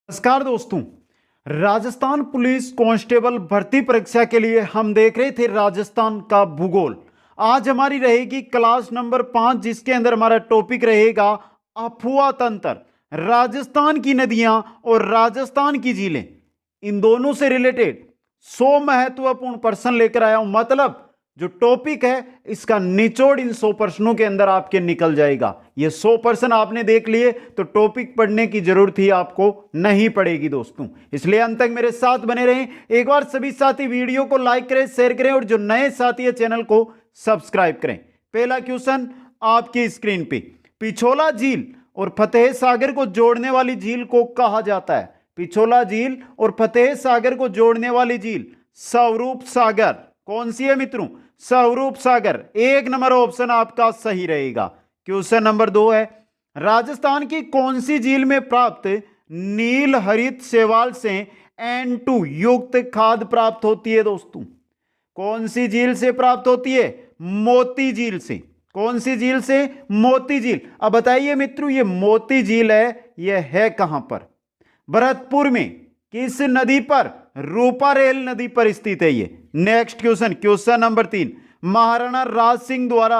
नमस्कार दोस्तों। Rajasthan police constable भर्ती परीक्षा के लिए हम देख रहे थे राजस्थान का भूगोल। आज हमारी रहेगी क्लास नंबर 5, जिसके अंदर हमारा टॉपिक रहेगा अफवाह तंत्र। राजस्थान की नदियां और राजस्थान की झीलें, इन दोनों से रिलेटेड 100 महत्वपूर्ण प्रश्न लेकर आया हूं। मतलब जो टॉपिक है इसका निचोड़ इन 100 प्रश्नों के अंदर आपके निकल जाएगा। ये 100 प्रश्न आपने देख लिए तो टॉपिक पढ़ने की जरूरत ही आपको नहीं पड़ेगी दोस्तों। इसलिए अंत तक मेरे साथ बने रहें। एक बार सभी साथी वीडियो को लाइक करें, शेयर करें और जो नए साथी है चैनल को सब्सक्राइब करें। पहला क्वेश्चन आपकी स्क्रीन पे, पिछोला झील और फतेह सागर को जोड़ने वाली झील को कहा जाता है? पिछोला झील और फतेह सागर को जोड़ने वाली झील स्वरूप सागर। कौन सी है मित्रों? स्वरूप सागर। एक नंबर ऑप्शन आपका सही रहेगा। क्वेश्चन नंबर 2 है, राजस्थान की कौन सी झील में प्राप्त नील हरित शैवाल से N2 युक्त खाद प्राप्त होती है दोस्तों? कौन सी झील से प्राप्त होती है? मोती झील से। कौन सी झील से? मोती झील। अब बताइए मित्रों, ये मोती झील यह है कहां पर? भरतपुर में। किस नदी पर? रूपारेल नदी पर स्थित है ये। Next question, question number 3, Maharana Raj Singh द्वारा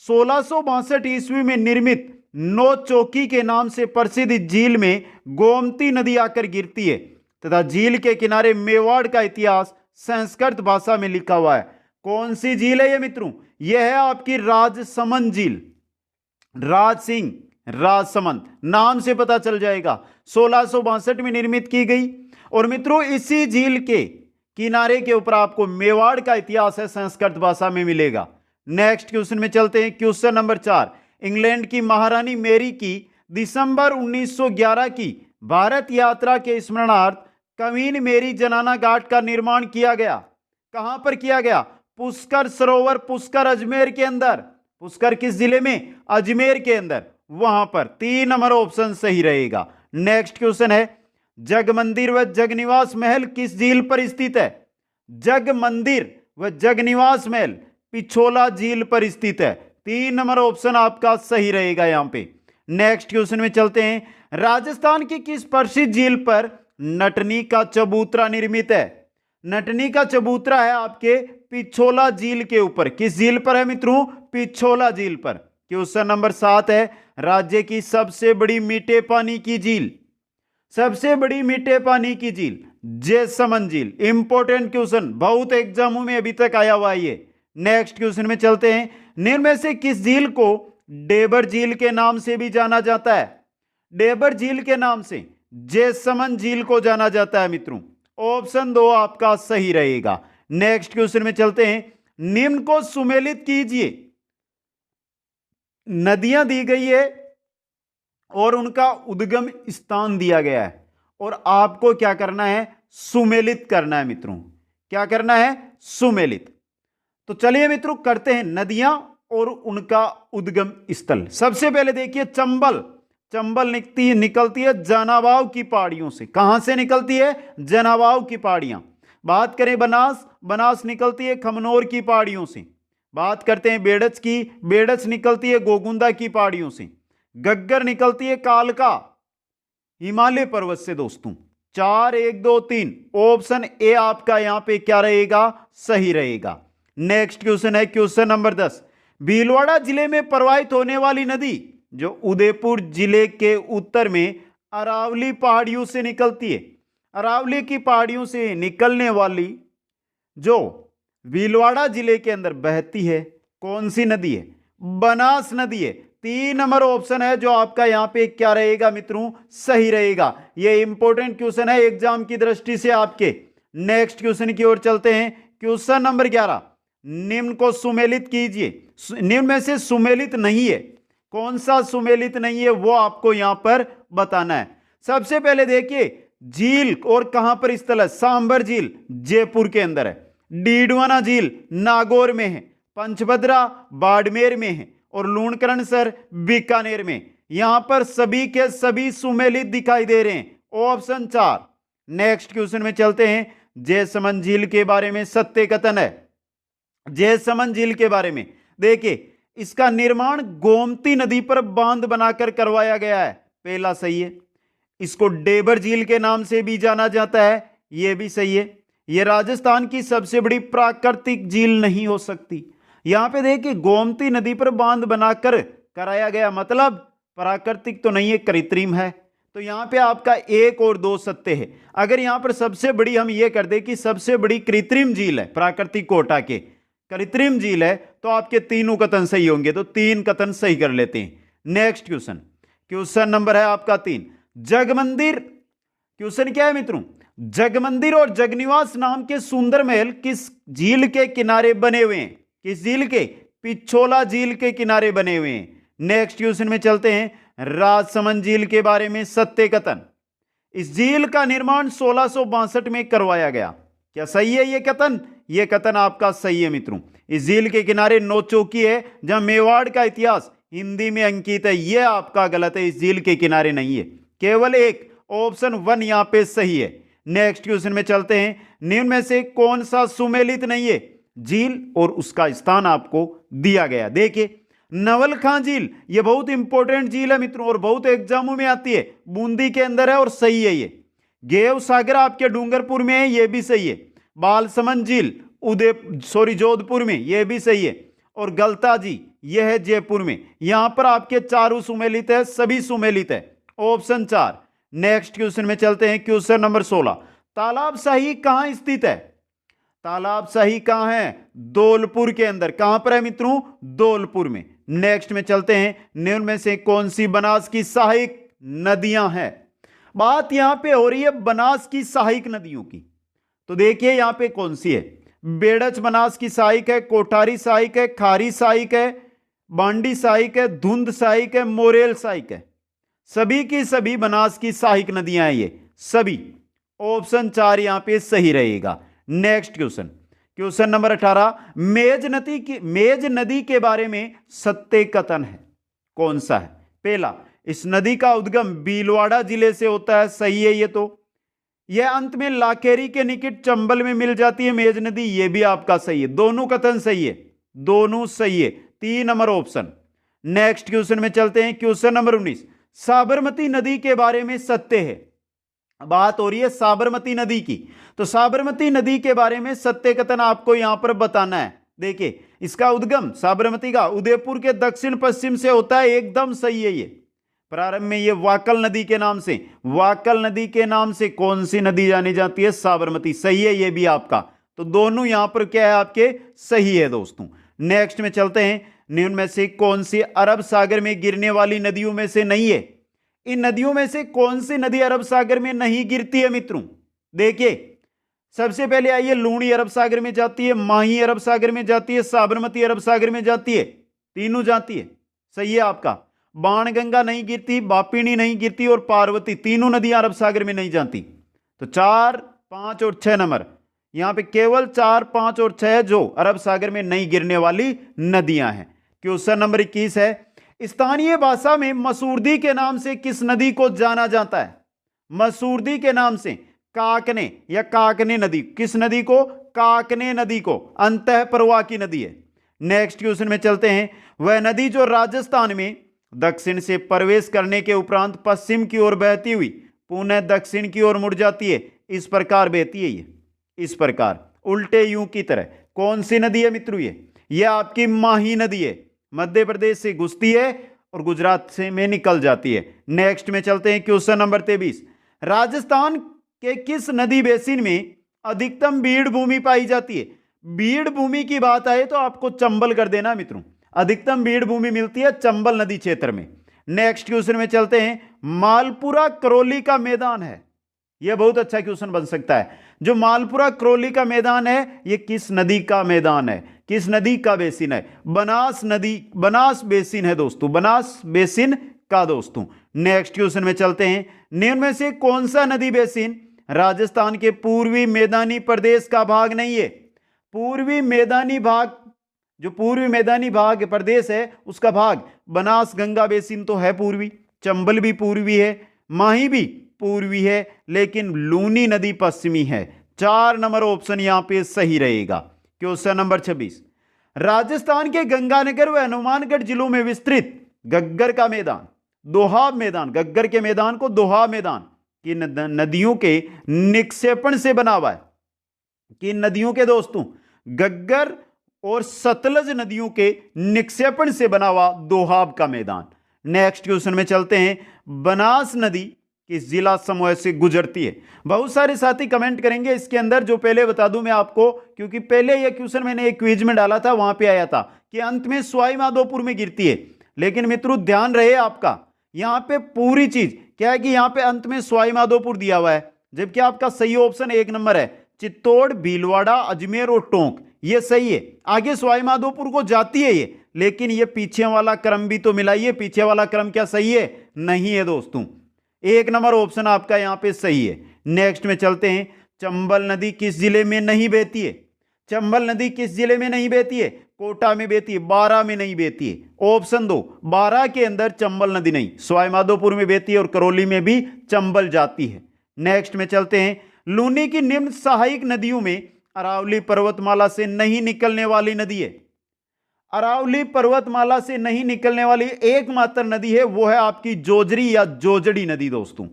1662 ईस्वी में निर्मित नौ चौकी के नाम से प्रसिद्ध झील में गोमती नदी आकर गिरती है तथा झील के किनारे मेवाड़ का इतिहास संस्कृत भाषा में लिखा हुआ है। कौन सी झील है ये मित्रों? यह है आपकी राजसमंद झील। राज सिंह राजसमंद नाम से पता चल जाएगा। 1662 में निर्मित की गई। और मित्रों इसी झील के किनारे के ऊपर आपको मेवाड़ का इतिहास है संस्कृत भाषा में मिलेगा। नेक्स्ट क्वेश्चन में चलते हैं। क्वेश्चन नंबर 4, इंग्लैंड की महारानी मैरी की दिसंबर 1911 की भारत यात्रा के स्मरणार्थ क्वीन मैरी जनाना घाट का निर्माण किया गया। कहां पर किया गया? पुष्कर सरोवर, पुष्कर अजमेर के अंदर। पुष्कर किस जिले में? अजमेर के अंदर। वहां पर 3 नंबर ऑप्शन सही रहेगा। नेक्स्ट क्वेश्चन है, जग मंदिर व जगनिवास महल किस झील पर स्थित है? जग मंदिर व जगनिवास महल पिछोला झील पर स्थित है। 3 नंबर ऑप्शन आपका सही रहेगा यहां पे। नेक्स्ट क्वेश्चन में चलते हैं, राजस्थान की किस प्रसिद्ध झील पर नटनी का चबूतरा निर्मित है? नटनी का चबूतरा है आपके पिछोला झील के ऊपर। किस झील पर है मित्रों? पिछोला झील पर। क्वेश्चन नंबर 7 है, राज्य की सबसे बड़ी मीठे पानी की झील। सबसे बड़ी मीठे पानी की झील जैसमंद झील। इंपॉर्टेंट क्वेश्चन, बहुत एग्जामों में अभी तक आया हुआ है ये। नेक्स्ट क्वेश्चन में चलते हैं, निम्न में से किस झील को डेबर झील के नाम से भी जाना जाता है? डेबर झील के नाम से जैसमंद झील को जाना जाता है मित्रों। ऑप्शन 2 आपका सही रहेगा। नेक्स्ट क्वेश्चन में चलते हैं, निम्न को सुमेलित कीजिए। नदियां दी गई है और उनका उद्गम स्थान दिया गया है और आपको क्या करना है? सुमेलित करना है मित्रों। क्या करना है? सुमेलित। तो चलिए मित्रों करते हैं नदियां और उनका उद्गम स्थल। सबसे पहले देखिए चंबल। चंबल निकलती है जनावाव की पहाड़ियों से। कहां से निकलती है? जनावाव की पहाड़ियां। बात करें बनास, बनास निकलती है खमनोर की पहाड़ियों से। बात करते हैं बेड़च की, बेड़च निकलती है गोगुंदा की पहाड़ियों से। गग्गर निकलती है कालका हिमालय पर्वत से दोस्तों। 4 1 2 3 ऑप्शन ए आपका यहां पे क्या रहेगा? सही रहेगा। नेक्स्ट क्वेश्चन है क्वेश्चन नंबर 10, भीलवाड़ा जिले में प्रवाहित होने वाली नदी जो उदयपुर जिले के उत्तर में अरावली पहाड़ियों से निकलती है। अरावली की पहाड़ियों से निकलने वाली जो भीलवाड़ा जिले के अंदर बहती है, कौन सी नदी है? बनास नदी है। 3 नंबर ऑप्शन है जो आपका यहां पे क्या रहेगा मित्रों? सही रहेगा। यह इंपॉर्टेंट क्वेश्चन है एग्जाम की दृष्टि से आपके। नेक्स्ट क्वेश्चन की ओर चलते हैं। क्वेश्चन नंबर 11, निम्न को सुमेलित कीजिए। निम्न में से सुमेलित नहीं है, कौन सा सुमेलित नहीं है वो आपको यहां पर बताना है। सबसे पहले देखिए झील और कहां पर स्थल है? सांबर झील जयपुर के अंदर है। डीडवाना झील नागौर में है। पंचभद्रा बाड़मेर में है और लूणकरणसर बीकानेर में। यहां पर सभी के सभी सुमेलित दिखाई दे रहे हैं। ऑप्शन 4। नेक्स्ट क्वेश्चन में चलते हैं। जैसमंद झील के बारे में सत्य कथन है। जैसमंद झील के बारे में देखिए, इसका निर्माण गोमती नदी पर बांध बनाकर करवाया गया है। पहला सही है। इसको डेबर झील के नाम से भी जाना जाता है, यह भी सही है। यह राजस्थान की सबसे बड़ी प्राकृतिक झील नहीं हो सकती। यहां पे देखिए गोमती नदी पर बांध बनाकर कराया गया, मतलब प्राकृतिक तो नहीं है, कृत्रिम है। तो यहां पे आपका 1 और 2 सत्य है। अगर यहां पर सबसे बड़ी हम ये कर दे कि सबसे बड़ी कृत्रिम झील है, प्राकृतिक को हटा के कृत्रिम झील है, तो आपके तीनों कथन सही होंगे। तो 3 कथन सही कर लेते हैं। नेक्स्ट क्वेश्चन, क्वेश्चन नंबर है आपका 3। जगमंदिर, क्वेश्चन क्या है मित्रों, जगमंदिर और जगनिवास नाम के सुंदर महल किस झील के किनारे बने हुए हैं? किस झील के? पिछोला झील के किनारे बने हुए हैं। नेक्स्ट क्वेश्चन में चलते हैं, राजसमंद झील के बारे में सत्य कथन। इस झील का निर्माण 1662 में करवाया गया। क्या सही है ये कथन? ये कथन आपका सही है मित्रों। इस झील के किनारे नौचौकी है जहां मेवाड़ का इतिहास हिंदी में अंकित है। यह आपका गलत है, इस झील के किनारे नहीं है। केवल एक ऑप्शन 1 यहां पे सही है। नेक्स्ट क्वेश्चन में चलते हैं, निम्न में से कौन सा सुमेलित नहीं है? झील और उसका स्थान आपको दिया गया। देखिए नवलखा झील, यह बहुत इंपॉर्टेंट झील है मित्रों और बहुत एग्जामों में आती है। बूंदी के अंदर है और सही है। ये गेव सागर आपके डूंगरपुर में है, यह भी सही है। बालसमंद झील जोधपुर में, यह भी सही है। और गलता जी यह है जयपुर में। यहां पर आपके चारों सुमेलित है, सभी सुमेलित है, ऑप्शन 4। नेक्स्ट क्वेश्चन में चलते हैं, क्वेश्चन नंबर 16। तालाबशाही कहां स्थित है? तालाबशाही कहां है? धौलपुर के अंदर। कहां पर है मित्रों? धौलपुर में। नेक्स्ट में चलते हैं, निम्न में से कौन सी बनास की सहायक नदियां हैं? बात यहां पे हो रही है बनास की सहायक नदियों की। तो देखिए यहां पे कौन सी है? बेड़च बनास की सहायक है, कोठारी सहायक है, खारी सहायक है, बांडी सहायक है, धुंध सहायक है, मोरेल सहायक है। सभी की सभी बनास की सहायक नदियां हैं ये सभी। ऑप्शन 4 यहां पे सही रहेगा। Next question, question number 18। मेज नदी के बारे में सत्य कथन है, कौन सा है? पहला, इस नदी का उद्गम भीलवाड़ा जिले से होता है, सही है ये। तो यह अंत में लाखेरी के निकट चंबल में मिल जाती है मेज नदी, यह भी आपका सही है। दोनों कथन सही है, दोनों सही है। 3 नंबर ऑप्शन। नेक्स्ट क्वेश्चन में चलते हैं, क्वेश्चन नंबर 19। साबरमती नदी के बारे में सत्य है। बात हो रही है साबरमती नदी की, तो साबरमती नदी के बारे में सत्य कथन आपको यहां पर बताना है। देखिए इसका उद्गम साबरमती का उदयपुर के दक्षिण पश्चिम से होता है, एकदम सही है ये। प्रारंभ में ये वाकल नदी के नाम से, वाकल नदी के नाम से कौन सी नदी जानी जाती है? साबरमती। सही है ये भी आपका। तो दोनों यहां पर क्या है आपके? सही है दोस्तों। नेक्स्ट में चलते हैं, निम्न में से कौन सी अरब सागर में गिरने वाली नदियों में से नहीं है? इन नदियों में से कौन सी नदी अरब सागर में नहीं गिरती है मित्रों? देखिए सबसे पहले आइए, लूणी अरब सागर में जाती है, माही अरब सागर में जाती है, साबरमती अरब सागर में जाती है, तीनों जाती है। सही है आपका। बाणगंगा नहीं गिरती, बापिनी नहीं गिरती और पार्वती, तीनों नदियां अरब सागर में नहीं जाती। तो 4, 5 और 6 नंबर, यहां पे केवल 4, 5 और 6 जो अरब सागर में नहीं गिरने वाली नदियां हैं। क्वेश्चन नंबर 21 है, स्थानीय भाषा में मसूरदी के नाम से किस नदी को जाना जाता है? मसूरदी के नाम से काकने या काकने नदी, किस नदी को? काकने नदी को, अंतः प्रवाह की नदी है। नेक्स्ट क्वेश्चन में चलते हैं, वह नदी जो राजस्थान में दक्षिण से प्रवेश करने के उपरांत पश्चिम की ओर बहती हुई पुनः दक्षिण की ओर मुड़ जाती है, इस प्रकार बहती है ये, इस प्रकार उल्टे यूं की तरह। कौन सी नदी है मित्रों? ये आपकी माही नदी है। मध्य प्रदेश से घुसती है और गुजरात से में निकल जाती है। नेक्स्ट में चलते हैं, क्वेश्चन नंबर 23। राजस्थान के किस नदी बेसिन में अधिकतम बीड़ भूमि पाई जाती है? बीड़ भूमि की बात आए तो आपको चंबल कर देना मित्रों। अधिकतम बीड़ भूमि मिलती है चंबल नदी क्षेत्र में। नेक्स्ट क्वेश्चन में चलते हैं, मालपुरा करौली का मैदान है, यह बहुत अच्छा क्वेश्चन बन सकता है। जो मालपुरा करौली का मैदान है, यह किस नदी का मैदान है? किस नदी का बेसिन है? बनास नदी, बनास बेसिन है दोस्तों, बनास बेसिन का दोस्तों। नेक्स्ट क्वेश्चन में चलते हैं, निम्न में से कौन सा नदी बेसिन राजस्थान के पूर्वी मैदानी प्रदेश का भाग नहीं है? पूर्वी मैदानी भाग, जो पूर्वी मैदानी भाग प्रदेश है उसका भाग बनास गंगा बेसिन तो है पूर्वी, चंबल भी पूर्वी है, माही भी पूर्वी है, लेकिन लूनी नदी पश्चिमी है। 4 नंबर ऑप्शन यहां पे सही रहेगा। Question number 26। राजस्थान के गंगानगर व हनुमानगढ़ जिलों में विस्तृत गग्गर का मैदान, दोहाब मैदान, गग्गर के मैदान को दोहाब मैदान कि नदियों के निक्षेपण से बना हुआ है, कि नदियों के दोस्तों घग्गर और सतलज नदियों के निक्षेपण से बना हुआ दोहाब का मैदान। नेक्स्ट क्वेश्चन में चलते हैं, बनास नदी किस जिला समूह से गुजरती है? बहुत सारे साथी कमेंट करेंगे इसके अंदर, जो पहले बता दूं मैं आपको, क्योंकि पहले यह क्वेश्चन मैंने एक क्विज में डाला था, वहां पे आया था कि अंत में सवाई माधोपुर में गिरती है। लेकिन मित्रों ध्यान रहे आपका, यहां पे पूरी चीज क्या है कि यहां पे अंत में सवाई माधोपुर दिया हुआ है, जबकि आपका सही ऑप्शन 1 नंबर है, चित्तौड़, भीलवाड़ा, अजमेर और टोंक, ये सही है। आगे सवाई माधोपुर को जाती है ये, लेकिन ये पीछे वाला क्रम भी तो मिलाइए, पीछे वाला क्रम क्या सही है? नहीं है दोस्तों। 1 नंबर ऑप्शन आपका यहां पे सही है। नेक्स्ट में चलते हैं, चंबल नदी किस जिले में नहीं बहती है? चंबल नदी किस जिले में नहीं बहती है? कोटा में बहती है, बारां में नहीं बहती है। ऑप्शन 2, बारां के अंदर चंबल नदी नहीं, सवाई माधोपुर में बहती है और करौली में भी चंबल जाती है। नेक्स्ट में चलते हैं, लूनी की निम्न सहायक नदियों में अरावली पर्वतमाला से नहीं निकलने वाली नदी है। अरावली पर्वतमाला से नहीं निकलने वाली एकमात्र नदी है, वो है आपकी जोजरी या जोजड़ी नदी दोस्तों,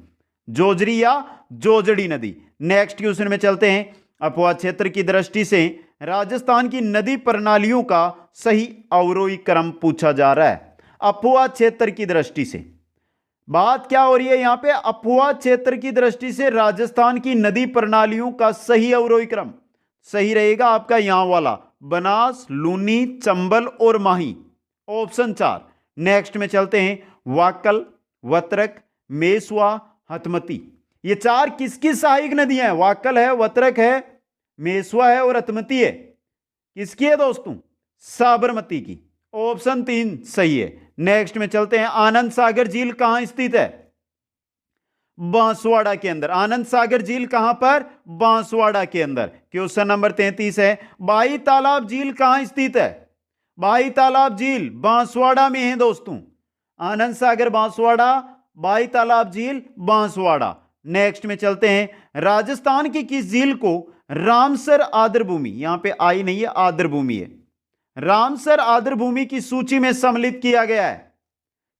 जोजरी या जोजड़ी नदी। नेक्स्ट क्वेश्चन में चलते हैं, अफवाह क्षेत्र की दृष्टि से राजस्थान की नदी प्रणालियों का सही अवरोही क्रम पूछा जा रहा है। अफवाह क्षेत्र की दृष्टि से बात क्या हो रही है यहां पे? अफवाह क्षेत्र की दृष्टि से राजस्थान की नदी प्रणालियों का सही अवरोही क्रम सही रहेगा आपका यहां वाला, बनास, लूनी, चंबल और माही, ऑप्शन 4। नेक्स्ट में चलते हैं, वाकल, वत्रक, मेसवा, हथमती, ये 4 किसकी सहायक नदियां हैं? वाकल है, वत्रक है, मेसवा है और हथमती है। किसकी है दोस्तों? साबरमती की, ऑप्शन 3 सही है। नेक्स्ट में चलते हैं, आनंद सागर झील कहां स्थित है? बांसवाड़ा के अंदर। आनंद सागर झील कहां पर? बांसवाड़ा के अंदर। क्वेश्चन नंबर 33 है, बाई तालाब झील कहां स्थित है? बाई तालाब झील बांसवाड़ा में है दोस्तों, आनंद सागर बांसवाड़ा, बाई तालाब झील बांसवाड़ा। नेक्स्ट में चलते हैं, राजस्थान की किस झील को रामसर आर्द्रभूमि, यहां पे आई नहीं है, आर्द्रभूमि है, रामसर आर्द्रभूमि की सूची में सम्मिलित किया गया है?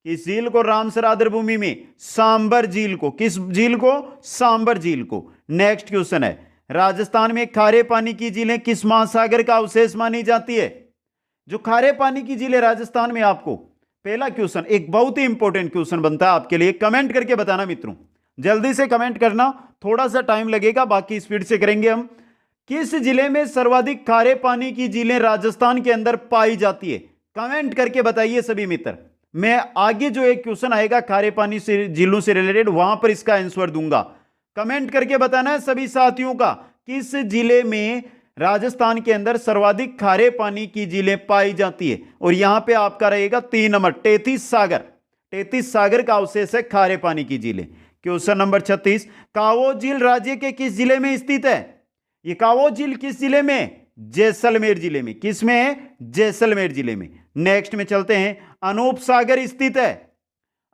किस झील को रामसर आर्द्रभूमि में? सांबर झील को। किस झील को? सांबर झील को। नेक्स्ट क्वेश्चन है, राजस्थान में खारे पानी की झीलें किस महासागर का अवशेष मानी जाती है? जो खारे पानी की झीलें राजस्थान में, आपको पहला क्वेश्चन एक बहुत ही इंपॉर्टेंट क्वेश्चन बनता है आपके लिए, कमेंट करके बताना मित्रों, जल्दी से कमेंट करना, थोड़ा सा टाइम लगेगा, बाकी स्पीड से करेंगे हम। किस जिले में सर्वाधिक खारे पानी की झीलें राजस्थान के अंदर पाई जाती है? कमेंट करके बताइए सभी मित्र। मैं आगे जो एक क्वेश्चन आएगा खारे पानी से झीलों से रिलेटेड, वहां पर इसका आंसर दूंगा। कमेंट करके बताना है सभी साथियों का, किस जिले में राजस्थान के अंदर सर्वाधिक खारे पानी की झीलें पाई जाती है। और यहां पे आपका रहेगा 3 नंबर, 33 सागर। 33 सागर का अवशेष है खारे पानी की झीलें। क्वेश्चन नंबर 36, कावो झील राज्य के किस जिले में स्थित है? ये कावो झील किस जिले में? जैसलमेर जिले में। किस में है? जैसलमेर जिले में। नेक्स्ट में चलते हैं, अनूप सागर स्थित है,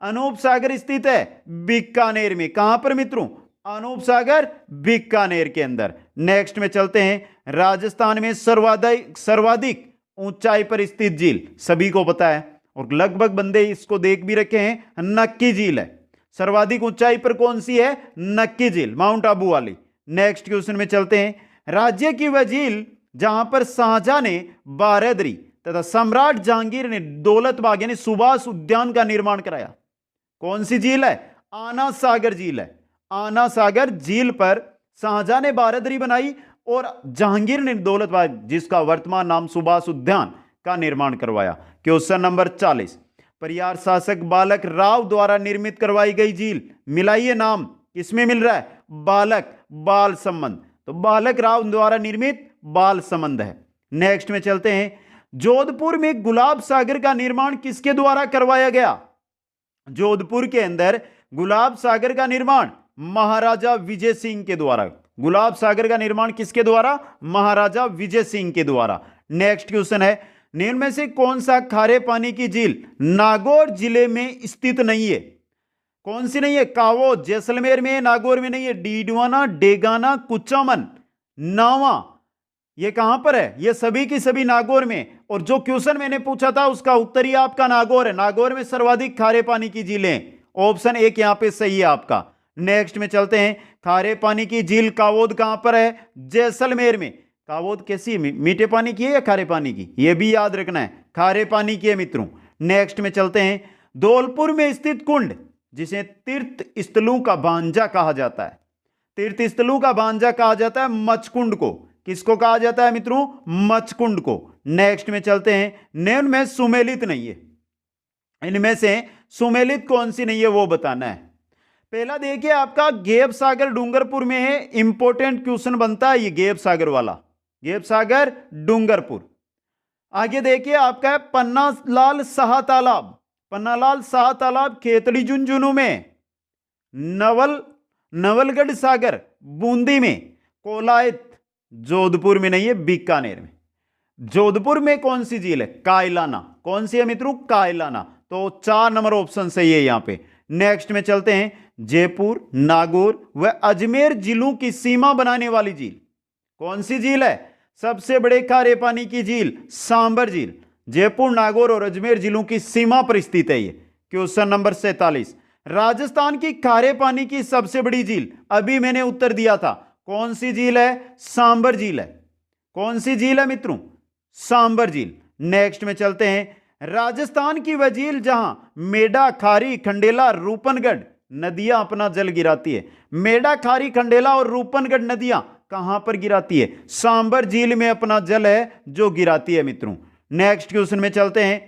अनूप सागर स्थित है बीकानेर में। कहां पर मित्रों? अनूप सागर बीकानेर के अंदर। नेक्स्ट में चलते हैं, राजस्थान में सर्वाधिक ऊंचाई पर स्थित झील सभी को पता है और लगभग बंदे इसको देख भी रखे हैं, नक्की झील है। सर्वाधिक ऊंचाई पर कौन सी है? नक्की झील, माउंट आबू वाली। नेक्स्ट क्वेश्चन में चलते हैं, राज्य की वह झील जहां पर शाहजहां ने बारादरी तथा सम्राट जहांगीर ने दौलत बाग यानी सुभाष उद्यान का निर्माण कराया, कौन सी झील है? आना सागर झील है। आना सागर झील पर शाहजहां ने बारादरी बनाई और जहांगीर ने दौलत बाग, जिसका वर्तमान नाम सुभाष उद्यान, का निर्माण करवाया। क्वेश्चन नंबर 40, परियार शासक बालक राव द्वारा निर्मित करवाई गई झील, मिलाइए नाम, किसमें मिल रहा है? बालक, बाल संबंध, तो बालक राव द्वारा निर्मित बाल संबंध है। नेक्स्ट में चलते हैं, जोधपुर में गुलाब सागर का निर्माण किसके द्वारा करवाया गया? जोधपुर के अंदर गुलाब सागर का निर्माण महाराजा विजय सिंह के द्वारा। गुलाब सागर का निर्माण किसके द्वारा? महाराजा विजय सिंह के द्वारा। नेक्स्ट क्वेश्चन है, निम्न में से कौन सा खारे पानी की झील नागौर जिले में स्थित नहीं है? कौन सी नहीं है? कावो जैसलमेर में, नागौर में नहीं है। डीडवाना, डेगाना, कुचामन, नावा, ये कहां पर है? ये सभी की सभी नागौर में। और जो क्वेश्चन मैंने पूछा था उसका उत्तर ही आपका नागौर है। नागौर में सर्वाधिक खारे पानी की झीलें, ऑप्शन 1 यहां पे सही है आपका। नेक्स्ट में चलते हैं, खारे पानी की झील कावोद कहां पर है? जैसलमेर में। कावोद कैसी है, मीठे पानी की है या खारे पानी की? यह भी याद रखना है, खारे पानी की है मित्रों। नेक्स्ट में चलते हैं, धौलपुर में स्थित कुंड जिसे तीर्थ स्थलों का भांजा कहा जाता है, तीर्थ स्थलों का भांजा कहा जाता है मचकुंड को। किसको कहा जाता है मित्रों? मचकुंड को। नेक्स्ट में चलते हैं, निम्न में सुमेलित नहीं है, इनमें से सुमेलित कौन सी नहीं है वो बताना है। पहला देखिए आपका गेप सागर डूंगरपुर में है, इंपॉर्टेंट क्वेश्चन बनता है ये गेप सागर वाला, गेप सागर डूंगरपुर। आगे देखिए आपका है पन्नालाल शाह तालाब, पन्नालाल शाह तालाब खेतड़ी झुंझुनू में, नवलगढ़ सागर बूंदी में, कोलायत जोधपुर में नहीं है, बीकानेर में। जोधपुर में कौन सी झील है? कायलाना। कौन सी है मित्रों? कायलाना। तो 4 नंबर ऑप्शन सही है यहां पे। नेक्स्ट में चलते हैं, जयपुर, नागौर व अजमेर जिलों की सीमा बनाने वाली झील कौन सी झील है? सबसे बड़े खारे पानी की झील सांबर झील, जयपुर, नागौर और अजमेर जिलों की सीमा पर स्थित है ये। क्वेश्चन नंबर 47, राजस्थान की खारे पानी की सबसे बड़ी झील, अभी मैंने उत्तर दिया था, कौन सी झील है? सांबर झील है। कौन सी झील है मित्रों? सांबर झील। नेक्स्ट में चलते हैं, राजस्थान की वह झील जहां मेढा, खारी, खंडेला, रूपनगढ़ नदियां अपना जल गिराती है। मेढा, खारी, खंडेला और रूपनगढ़ नदियां कहां पर गिराती है? सांबर झील में अपना जल है जो गिराती है मित्रों। नेक्स्ट क्वेश्चन में चलते हैं,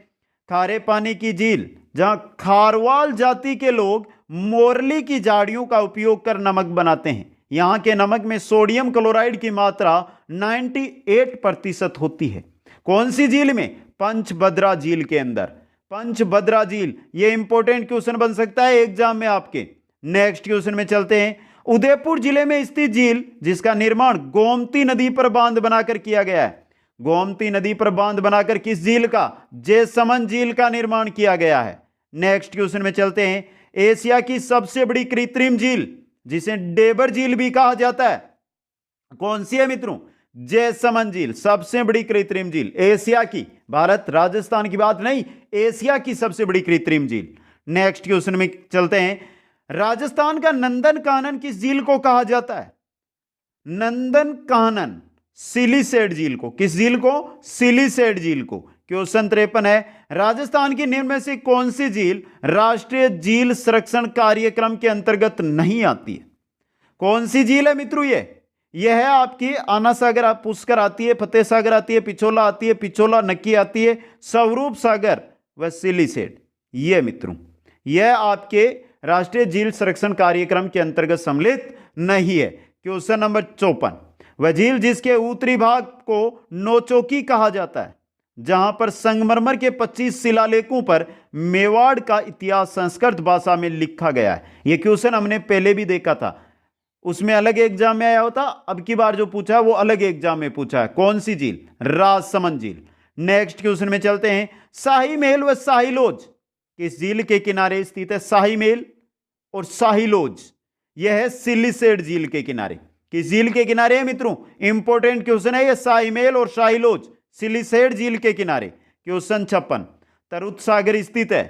खारे पानी की झील जहां खारवाल जाति के लोग मोरली की झाड़ियों का उपयोग कर नमक बनाते हैं। यहां के नमक में सोडियम क्लोराइड की मात्रा 98% होती है। कौन सी झील में? पंचभद्रा झील के अंदर। पंचभद्रा झील, यह इंपॉर्टेंट क्वेश्चन बन सकता है एग्जाम में आपके। नेक्स्ट क्वेश्चन में चलते हैं, उदयपुर जिले में स्थित झील जिसका निर्माण गोमती नदी पर बांध बनाकर किया गया है। गोमती नदी पर बांध बनाकर किस झील का? जैसमंद झील का निर्माण किया गया है। नेक्स्ट क्वेश्चन में चलते हैं, एशिया की सबसे बड़ी कृत्रिम झील जिसे डेबर झील भी कहा जाता है, कौन सी है मित्रों? जैसमंद झील, सबसे बड़ी कृत्रिम झील एशिया की, भारत राजस्थान की बात नहीं, एशिया की सबसे बड़ी कृत्रिम झील। नेक्स्ट क्वेश्चन में चलते हैं, राजस्थान का नंदन कानन किस झील को कहा जाता है? नंदन कानन सिलीसेड झील को। किस झील को? सिलीसेड झील को। क्वेश्चन 53 है, राजस्थान की निम्न में से कौन सी झील राष्ट्रीय झील संरक्षण कार्यक्रम के अंतर्गत नहीं आती है? कौन सी झील है मित्रों? यह है आपकी आना सागर पुष्कर आती है, फतेह सागर आती है, पिछोला आती है, पिछोला नक्की आती है, स्वरूप सागर व सिलीसेड। यह मित्रों यह आपके राष्ट्रीय झील संरक्षण कार्यक्रम के अंतर्गत सम्मिलित नहीं है। क्वेश्चन नंबर 54, वह झील जिसके उत्तरी भाग को नौचौकी कहा जाता है, जहां पर संगमरमर के 25 शिलालेखों पर मेवाड़ का इतिहास संस्कृत भाषा में लिखा गया है। यह क्वेश्चन हमने पहले भी देखा था, उसमें अलग एग्जाम में आया होता, अब की बार जो पूछा है वो अलग एग्जाम में पूछा है। कौन सी झील? राजसमंद झील। नेक्स्ट क्वेश्चन में चलते हैं, शाही महल व शाही लॉज किस झील के किनारे स्थित है? शाही महल और शाही लॉज यह है सिलीसेड झील के किनारे। किस झील के किनारे है मित्रों? इंपॉर्टेंट क्वेश्चन है, यह शाही महल और शाही लॉज सिलीसेड झील के किनारे। क्वेश्चन 56, तरुत सागर स्थित है,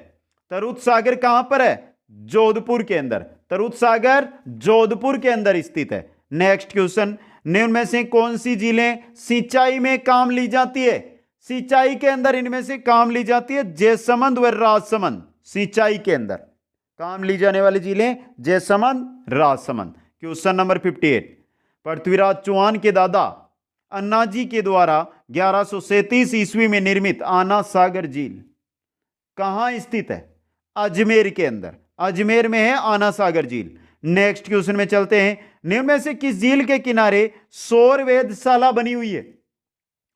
तरुत सागर कहां पर है? जोधपुर के अंदर। तरुत सागर जोधपुर के अंदर स्थित है। नेक्स्ट क्वेश्चन, निम्न में से कौन सी झीलें सिंचाई में काम ली जाती है? सिंचाई के अंदर इनमें से काम ली जाती है जैसमंद व राजसमंद। सिंचाई के अंदर काम ली जाने वाली झीलें जैसमंद, राजसमंद। क्वेश्चन नंबर 58, पृथ्वीराज चौहान के दादा अन्नाजी के द्वारा 1137 ईस्वी में निर्मित आना सागर झील कहां स्थित है? अजमेर के अंदर। अजमेर में है आना सागर झील। नेक्स्ट क्वेश्चन में चलते हैं, निम्न में से किस झील के किनारे सौर वेधशाला बनी हुई है?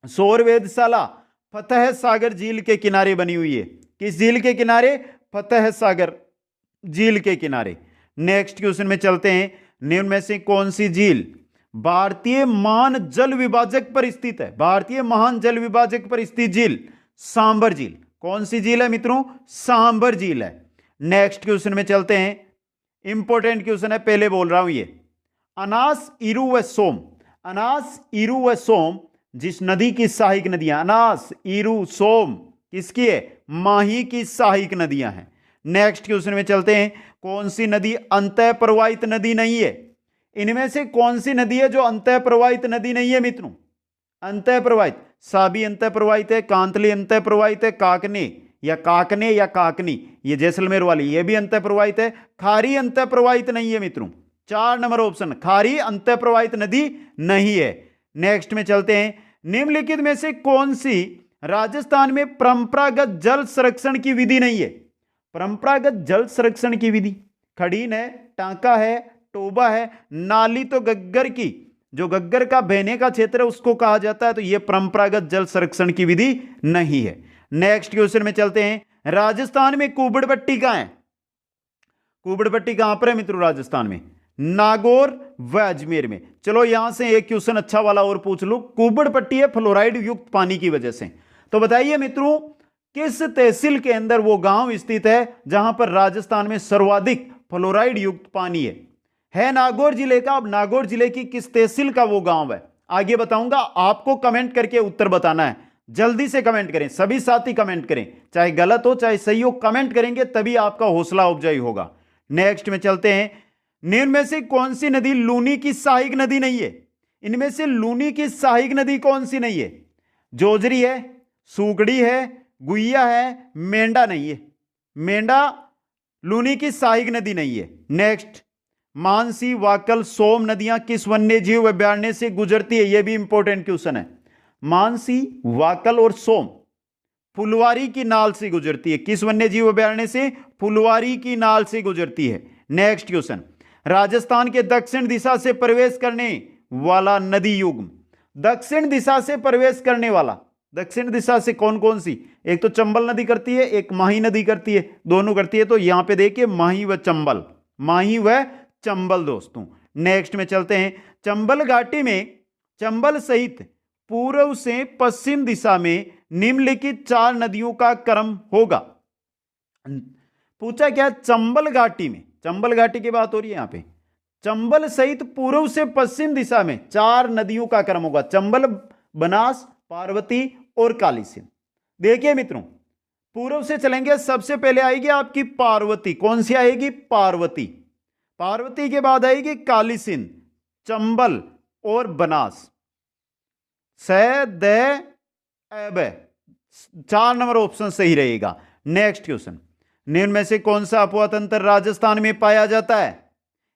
सौर वेधशाला फतेह सागर झील के किनारे बनी हुई है। किस झील के किनारे? फतेह सागर झील के किनारे। नेक्स्ट क्वेश्चन में चलते हैं, निम्न में से कौन सी झील भारतीय महान जल विभाजक पर स्थित है? भारतीय महान जल विभाजक पर स्थित झील सांबर झील। कौन सी झील है मित्रों? सांबर झील है। नेक्स्ट क्वेश्चन में चलते हैं, इंपॉर्टेंट क्वेश्चन है, पहले बोल रहा हूं ये। अनास, इरु व सोम, अनास, इरु व सोम जिस नदी की सहायक नदियां, अनास, इरु, सोम किसकी है? माही की सहायक नदियां हैं। नेक्स्ट क्वेश्चन में चलते हैं। कौन सी नदी अंतः प्रवाहित नदी नहीं है? इनमें से कौन सी नदी है जो अंतः प्रवाहित नदी नहीं है मित्रों? अंतः प्रवाहित, साबी अंतः प्रवाहित है, कांतली अंतः प्रवाहित है, काकने या काकनी, ये जैसलमेर वाली, ये भी अंतः प्रवाहित है। खारी अंतः प्रवाहित नहीं है मित्रों। 4 नंबर ऑप्शन, खारी अंतः प्रवाहित नदी नहीं है। नेक्स्ट में चलते हैं। निम्नलिखित में से कौन सी राजस्थान में परंपरागत जल संरक्षण की विधि नहीं है? परंपरागत जल संरक्षण की विधि, खड़ीन है, टांका है, टोबा है, नाली तो गग्गर की, जो गग्गर का बहने का क्षेत्र है उसको कहा जाता है, तो यह परंपरागत जल संरक्षण की विधि नहीं है। नेक्स्ट क्वेश्चन में चलते हैं। राजस्थान में कुबड़पट्टी कहां है? कुबड़पट्टी कहां पर है मित्रों? राजस्थान में नागौर व अजमेर में। चलो यहां से एक क्वेश्चन अच्छा वाला और पूछ लो। कुबड़पट्टी है फ्लोराइड युक्त पानी की वजह से, तो बताइए मित्रों किस तहसील के अंदर वो गांव स्थित है जहां पर राजस्थान में सर्वाधिक फ्लोराइड युक्त पानी है नागौर जिले का। अब नागौर जिले की किस तहसील का वो गांव है आगे बताऊंगा, आपको कमेंट करके उत्तर बताना है। जल्दी से कमेंट करें, सभी साथी कमेंट करें, चाहे गलत हो चाहे सही हो, कमेंट करेंगे तभी आपका हौसला अफजाई होगा। नेक्स्ट में चलते हैं। निम्न में से कौन सी नदी लूनी की सहायक नदी नहीं है? इनमें से लूनी की सहायक नदी कौन सी नहीं है? जोजरी है, सूकड़ी है, गुइया है, मेंढा नहीं है। मेंढा लूनी की सहायक नदी नहीं है। नेक्स्ट, मानसी, वाकल, सोम नदियां किस वन्य जीव अभयारण्य से गुजरती है? यह भी इंपॉर्टेंट क्वेश्चन है। मानसी, वाकल और सोम फुलवारी की नाल से गुजरती है। किस वन्य जीव अभयारण्य से? फुलवारी की नाल से गुजरती है। नेक्स्ट क्वेश्चन, राजस्थान के दक्षिण दिशा से प्रवेश करने वाला नदी युग्म, दक्षिण दिशा से प्रवेश करने वाला, दक्षिण दिशा से कौन कौन सी? एक तो चंबल नदी करती है, एक माही नदी करती है, दोनों करती है, तो यहां पे देखिए माही व चंबल, माही व चंबल दोस्तों। नेक्स्ट में चलते हैं। चंबल घाटी में चंबल सहित पूर्व से पश्चिम दिशा में निम्नलिखित 4 नदियों का क्रम होगा। पूछा क्या? चंबल घाटी में, चंबल घाटी की बात हो रही है यहां पे। चंबल सहित पूर्व से पश्चिम दिशा में 4 नदियों का क्रम होगा, चंबल, बनास, पार्वती और काली सिंध। देखिए मित्रों, पूर्व से चलेंगे, सबसे पहले आएगी आपकी पार्वती। कौन सी आएगी? पार्वती। पार्वती के बाद आएगी काली सिंध, चंबल और बनास। अब 4 नंबर ऑप्शन सही रहेगा। नेक्स्ट क्वेश्चन, निम्न में से कौन सा अफवाह तंत्र राजस्थान में पाया जाता है?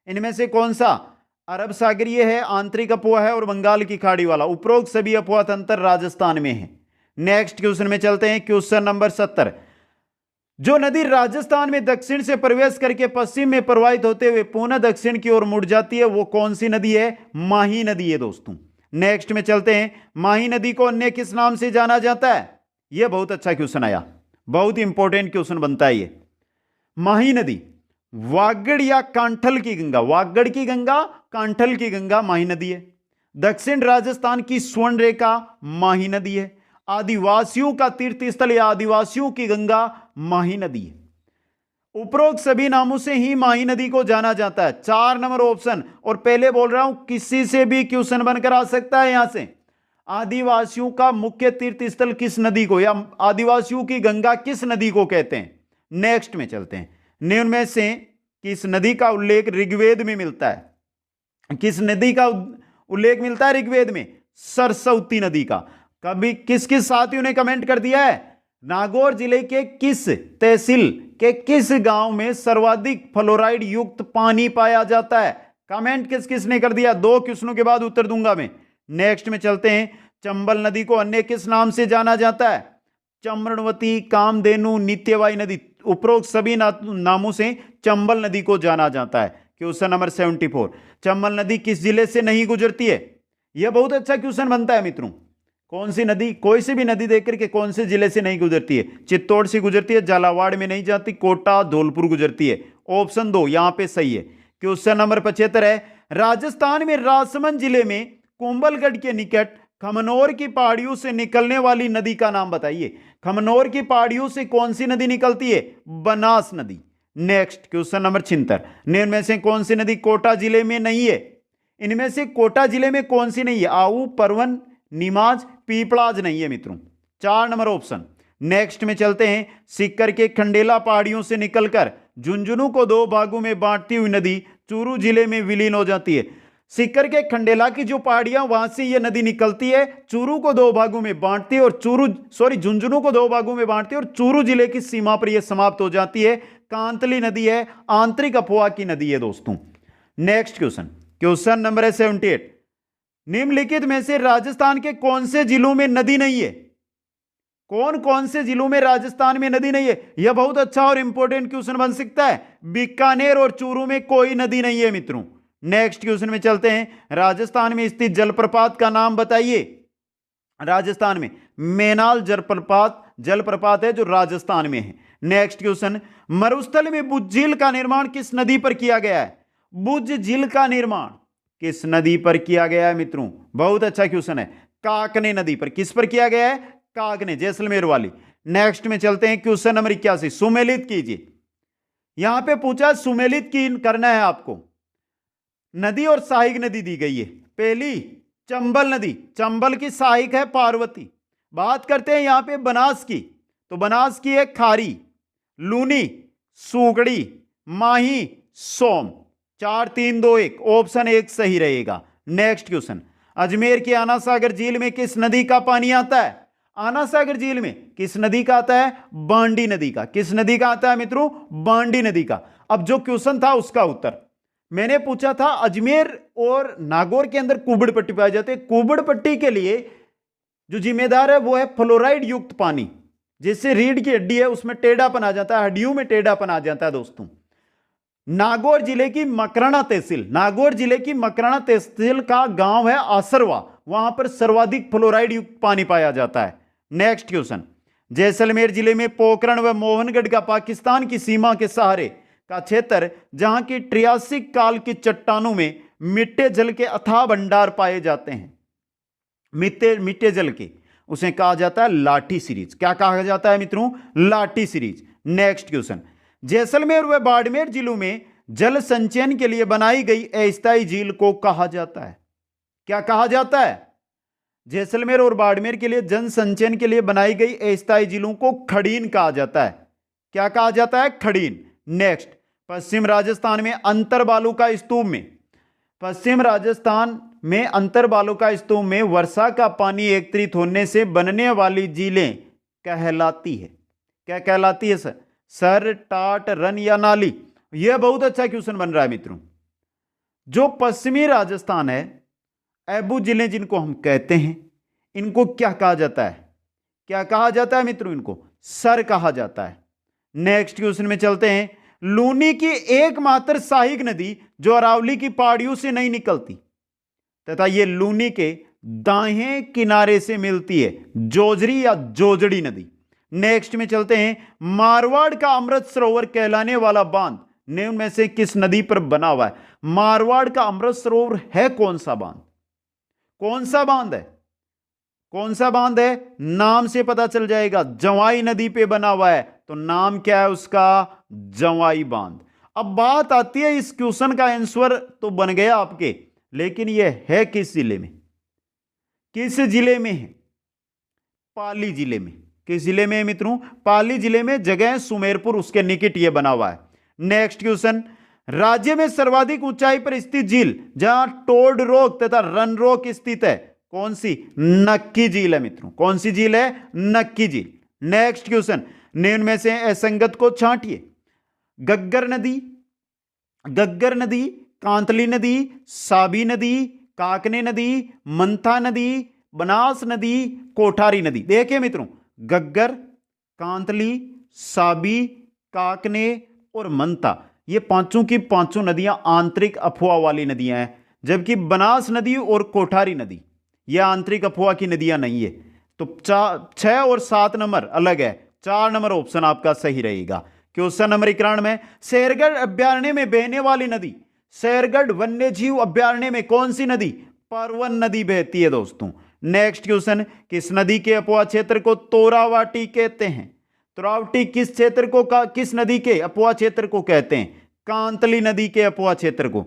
इनमें से कौन सा? अरब सागरीय है, आंतरिक अफवाह है और बंगाल की खाड़ी वाला। उपरोक्त सभी अफवाह तंत्र राजस्थान में है। नेक्स्ट क्वेश्चन में चलते हैं। क्वेश्चन नंबर 70, जो नदी राजस्थान में दक्षिण से प्रवेश करके पश्चिम में प्रवाहित होते हुए पुनः दक्षिण की ओर मुड़ जाती है, वो कौन सी नदी है? माही नदी है दोस्तों। नेक्स्ट में चलते हैं। माही नदी को अन्य किस नाम से जाना जाता है? यह बहुत अच्छा क्वेश्चन आया, बहुत इंपॉर्टेंट क्वेश्चन बनता है ये। माही नदी वागड़ या कांठल की गंगा, वागड़ की गंगा, कांठल की गंगा माही नदी है। दक्षिण राजस्थान की स्वर्ण रेखा माही नदी है। आदिवासियों का तीर्थ स्थल या आदिवासियों की गंगा माही नदी है। उपरोक्त सभी नामों से ही माही नदी को जाना जाता है। 4 नंबर ऑप्शन, और पहले बोल रहा हूं किसी से भी क्वेश्चन बनकर आ सकता है यहां से। आदिवासियों का मुख्य तीर्थ स्थल किस नदी को, या आदिवासियों की गंगा किस नदी को कहते हैं? नेक्स्ट में चलते हैं। निम्न में से किस नदी का उल्लेख ऋग्वेद में मिलता है? किस नदी का उल्लेख मिलता है ऋग्वेद में? सरस्वती नदी का। कभी किस किस साथियों ने कमेंट कर दिया है? नागौर जिले के किस तहसील के किस गांव में सर्वाधिक फ्लोराइड युक्त पानी पाया जाता है? कमेंट किस किस ने कर दिया? 2 क्वेश्चनों के बाद उत्तर दूंगा मैं। नेक्स्ट में चलते हैं। चंबल नदी को अन्य किस नाम से जाना जाता है? चम्रणवती, कामधेनु, नित्यवाई नदी। उपरोक्त सभी नामों से चंबल नदी को जाना जाता है। क्वेश्चन नंबर 74, चंबल नदी किस जिले से नहीं गुजरती है? यह बहुत अच्छा क्वेश्चन बनता है मित्रों। कौन सी नदी, कोई सी भी नदी देख करके कौन से जिले से नहीं गुजरती है? चित्तौड़ से गुजरती है, झालावाड़ में नहीं जाती, कोटा, धौलपुर गुजरती है। ऑप्शन 2 यहां पे सही है। क्वेश्चन नंबर 75 है, राजस्थान में राजसमंद जिले में कुंभलगढ़ के निकट खमनौर की पहाड़ियों से निकलने वाली नदी का नाम बताइए। खमनौर की पहाड़ियों से कौन सी नदी निकलती है? बनास नदी। नेक्स्ट क्वेश्चन नंबर 76, निम्न में से कौन सी नदी कोटा जिले में नहीं है? इनमें से कोटा जिले में कौन सी नहीं है? आऊ, परवन, नीमाज, पीपड़ाज नहीं है मित्रों। 4 नंबर ऑप्शन, नेक्स्ट में चलते हैं, सीकर के खंडेला पहाड़ियों से निकलकर झुंझुनू को दो भागों में बांटती हुई नदी चूरू जिले में विलीन हो जाती है। सीकर के खंडेला की जो पहाड़ियां, वहां से यह नदी निकलती है, चूरू को दो भागों में बांटती है और झुंझुनू को दो भागों में बांटती है और चूरू जिले की सीमा पर यह समाप्त हो जाती है। कांतली नदी है, आंतरिक अफवाह की नदी है दोस्तों। नेक्स्ट क्वेश्चन नंबर है 78। निम्नलिखित में से राजस्थान के कौन से जिलों में नदी नहीं है? कौन कौन से जिलों में राजस्थान में नदी नहीं है? यह बहुत अच्छा और इंपॉर्टेंट क्वेश्चन बन सकता है। बीकानेर और चूरू में कोई नदी नहीं है मित्रों। नेक्स्ट क्वेश्चन में चलते हैं, राजस्थान में स्थित जलप्रपात का नाम बताइए। राजस्थान में मेनाल जलप्रपात है जो राजस्थान में है। नेक्स्ट क्वेश्चन, मरुस्थल में बुझ झील का निर्माण किस नदी पर किया गया है? बुझ झील का निर्माण किस नदी पर किया गया है मित्रों? बहुत अच्छा क्वेश्चन है। काकने नदी पर। किस पर किया गया है? काकने, जैसलमेर वाली। नेक्स्ट में चलते हैं, क्वेश्चन नंबर 81। सुमेलित कीजिए। यहां पे पूछा सुमेलित की करना है आपको। नदी और सहायक नदी दी गई है। पहली चंबल नदी, चंबल की सहायक है पार्वती। बात करते हैं यहां पे बनास की, तो बनास की है खारी, लूनी, सूगड़ी, माही, सोम। 4 3 2 1, ऑप्शन 1 सही रहेगा। नेक्स्ट क्वेश्चन, अजमेर की आना सागर झील में किस नदी का पानी आता है? आना सागर झील में किस नदी का आता है? बांडी नदी का। किस नदी का आता है मित्रों? बांडी नदी का। अब जो क्वेश्चन था उसका उत्तर मैंने पूछा था, अजमेर और नागौर के अंदर कुबड़ पट्टी पाई जाती है। कुबड़ पट्टी के लिए जो जिम्मेदार है वो है फ्लोराइड युक्त पानी, जिससे रीढ़ की हड्डी है उसमें टेढ़ापन आ जाता है, हड्डियों में टेढ़ापन आ जाता है दोस्तों। नागौर जिले की मकराना तहसील का गांव है आसरवा, वहां पर सर्वाधिक फ्लोराइड युक्त पानी पाया जाता है। नेक्स्ट क्वेश्चन, जैसलमेर जिले में पोखरण व मोहनगढ़ का पाकिस्तान की सीमा के सहारे का क्षेत्र, जहां की ट्रियासिक काल की चट्टानों में मिट्टे जल के अथाह भंडार पाए जाते हैं। मिट्टे जल के, उसे कहा जाता है लाठी सीरीज। क्या कहा जाता है मित्रों? लाठी सीरीज। नेक्स्ट क्वेश्चन, जैसलमेर व बाड़मेर जिलों में जल संचयन के लिए बनाई गई अस्थायी झील को कहा जाता है? क्या कहा जाता है? जैसलमेर और बाड़मेर के लिए जल संचयन के लिए बनाई गई अस्थायी झीलों को खड़ीन कहा जाता है। क्या कहा जाता है? खड़ीन। नेक्स्ट, पश्चिम राजस्थान में अंतरबालुका स्तूप में वर्षा का पानी एकत्रित होने से बनने वाली झीलें कहलाती है। क्या कहलाती है सर? टाट, रन या नाली? यह बहुत अच्छा क्वेश्चन बन रहा है मित्रों। जो पश्चिमी राजस्थान है, एबू जिले जिनको हम कहते हैं, इनको क्या कहा जाता है? क्या कहा जाता है मित्रों? इनको सर कहा जाता है। नेक्स्ट क्वेश्चन में चलते हैं, लूनी की एकमात्र सहायक नदी जो अरावली की पहाड़ियों से नहीं निकलती तथा यह लूनी के दाएं किनारे से मिलती है, जोजरी या जोजड़ी नदी। नेक्स्ट में चलते हैं, मारवाड़ का अमृत सरोवर कहलाने वाला बांध निम्न में से किस नदी पर बना हुआ है? मारवाड़ का अमृत सरोवर है कौन सा बांध? कौन सा बांध है? कौन सा बांध है? नाम से पता चल जाएगा। जवाई नदी पे बना हुआ है, तो नाम क्या है उसका? जवाई बांध। अब बात आती है, इस क्वेश्चन का आंसर तो बन गया आपके, लेकिन यह है किस जिले में? किस जिले में है? पाली जिले में। किस जिले में है मित्रों? पाली जिले में। जगह सुमेरपुर, उसके निकट यह बना हुआ है। नेक्स्ट क्वेश्चन, राज्य में सर्वाधिक ऊंचाई पर स्थित झील जहां टोड रॉक तथा रन रॉक स्थित है, कौन सी? नक्की झील है मित्रों। कौन सी झील है? नक्की झील। नेक्स्ट क्वेश्चन, निम्न में से असंगत को छांटिए। गग्गर नदी, कांतली नदी, साबी नदी, काकने नदी, मंथा नदी, बनास नदी, कोठारी नदी। देखिए मित्रों, गग्गर, कांतली, साबी, काकने और मंथा, ये पांचों की पांचों नदियां आंतरिक अफवाह वाली नदियां हैं, जबकि बनास नदी और कोठारी नदी यह आंतरिक अफवाह की नदियां नहीं है। तो 6 और 7 नंबर अलग है। 4 नंबर ऑप्शन आपका सही रहेगा। क्वेश्चन नंबर 91, शेरगढ़ अभ्यारण्य में बहने वाली नदी, शेरगढ़ वन्य जीव अभ्यारण्य में कौन सी नदी? परवन नदी बहती है दोस्तों। नेक्स्ट क्वेश्चन, किस नदी के अफवाह क्षेत्र को तोरावाटी कहते हैं? तोरावटी किस क्षेत्र को किस नदी के अफवाह क्षेत्र को कहते हैं? कांतली नदी के अफवाह क्षेत्र को।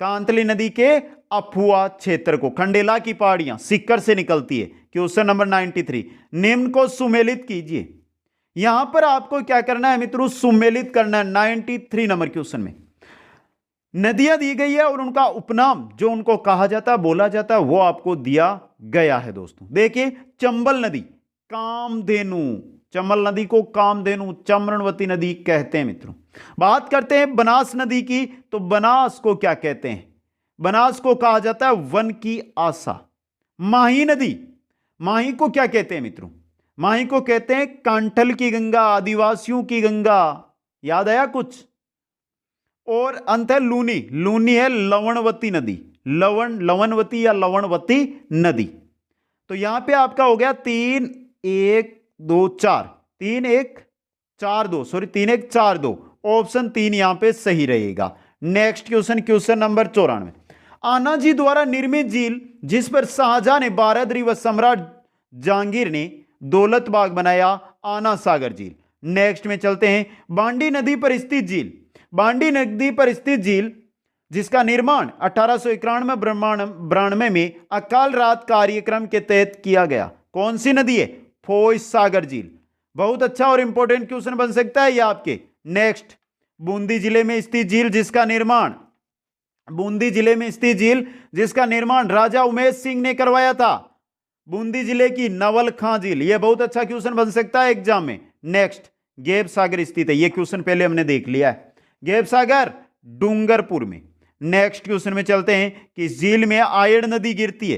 कांतली नदी के अफवाह क्षेत्र को। खंडेला की पहाड़ियां सीकर से निकलती है। क्वेश्चन नंबर 93, निम्न को सुमेलित कीजिए। यहां पर आपको क्या करना है मित्रों, सुमेलित करना है। 93 नंबर क्वेश्चन में नदियां दी गई है और उनका उपनाम जो उनको कहा जाता है, बोला जाता है, वो आपको दिया गया है दोस्तों। देखिए चंबल नदी कामधेनु, चंबल नदी को कामधेनु चम्रणवती नदी कहते हैं मित्रों। बात करते हैं बनास नदी की, तो बनास को क्या कहते हैं, बनास को कहा जाता है वन की आशा। माही नदी, माही को क्या कहते हैं मित्रों, माही को कहते हैं कांठल की गंगा, आदिवासियों की गंगा, याद आया कुछ। और अंत है लूनी, लूनी है लवणवती नदी, लवणवती या लवणवती नदी। तो यहां पे आपका हो गया 3 1 2 4, 3 1 4 2, सॉरी 3 1 4 2, ऑप्शन 3 यहां पे सही रहेगा। नेक्स्ट क्वेश्चन, क्वेश्चन नंबर 94, आना जी द्वारा निर्मित झील जिस पर शाहजहां ने बारादरी व सम्राट जहांगीर ने दौलत बाग बनाया, आना सागर झील। नेक्स्ट में चलते हैं, बांडी नदी पर स्थित झील, बांडी नदी पर स्थित झील जिसका निर्माण 1891 में अकाल रात कार्यक्रम के तहत किया गया, कौन सी नदी है, फोय सागर झील। बहुत अच्छा और इंपॉर्टेंट क्वेश्चन बन सकता है ये आपके। नेक्स्ट, बूंदी जिले में स्थित झील जिसका निर्माण, बूंदी जिले में स्थित झील जिसका निर्माण राजा उमेश सिंह ने करवाया था, बूंदी जिले की नवल खां झील। यह बहुत अच्छा क्वेश्चन बन सकता है एग्जाम में। नेक्स्ट, गेब सागर स्थित है, यह क्वेश्चन पहले हमने देख लिया है, गेब सागर डूंगरपुर में। नेक्स्ट क्वेश्चन में चलते हैं कि झील में आयड़ नदी गिरती है,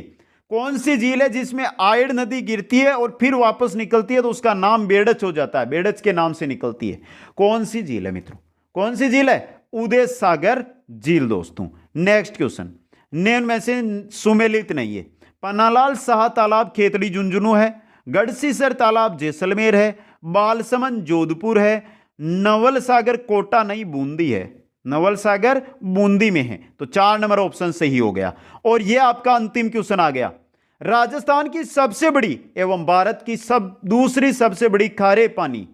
कौन सी झील है जिसमें आयड़ नदी गिरती है और फिर वापस निकलती है, तो उसका नाम बेड़च हो जाता है, बेड़च के नाम से निकलती है। कौन सी झील है मित्रों, कौन सी झील है, उदय सागर झील दोस्तों। नेक्स्ट क्वेश्चन, निम्न में से सुमेलित नहीं है, पन्नालाल शाह तालाब खेतड़ी झुंझुनू है, गढ़सीसर तालाब जैसलमेर है, बालसमंद जोधपुर है, नवल सागर कोटा नहीं बूंदी है, नवल सागर बूंदी में है। तो 4 नंबर ऑप्शन सही हो गया। और यह आपका अंतिम क्वेश्चन आ गया, राजस्थान की सबसे बड़ी एवं भारत की दूसरी सबसे बड़ी खारे पानी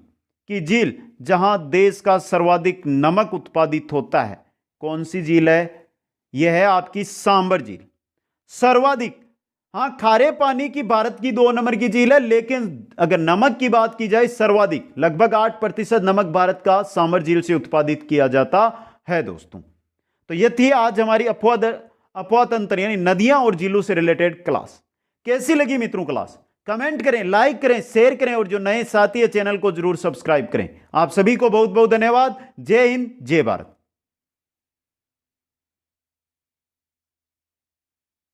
की झील जहां देश का सर्वाधिक नमक उत्पादित होता है, कौन सी झील है, यह है आपकी सांबर झील। सर्वाधिक, हाँ खारे पानी की भारत की 2 नंबर की झील है, लेकिन अगर नमक की बात की जाए सर्वाधिक लगभग 8% नमक भारत का सांबर झील से उत्पादित किया जाता है दोस्तों। तो यह थी आज हमारी अफवाह तंत्र यानी नदियां और झीलों से रिलेटेड क्लास। कैसी लगी मित्रों क्लास, कमेंट करें, लाइक करें, शेयर करें और जो नए साथी है चैनल को जरूर सब्सक्राइब करें। आप सभी को बहुत बहुत धन्यवाद। जय हिंद, जय भारत।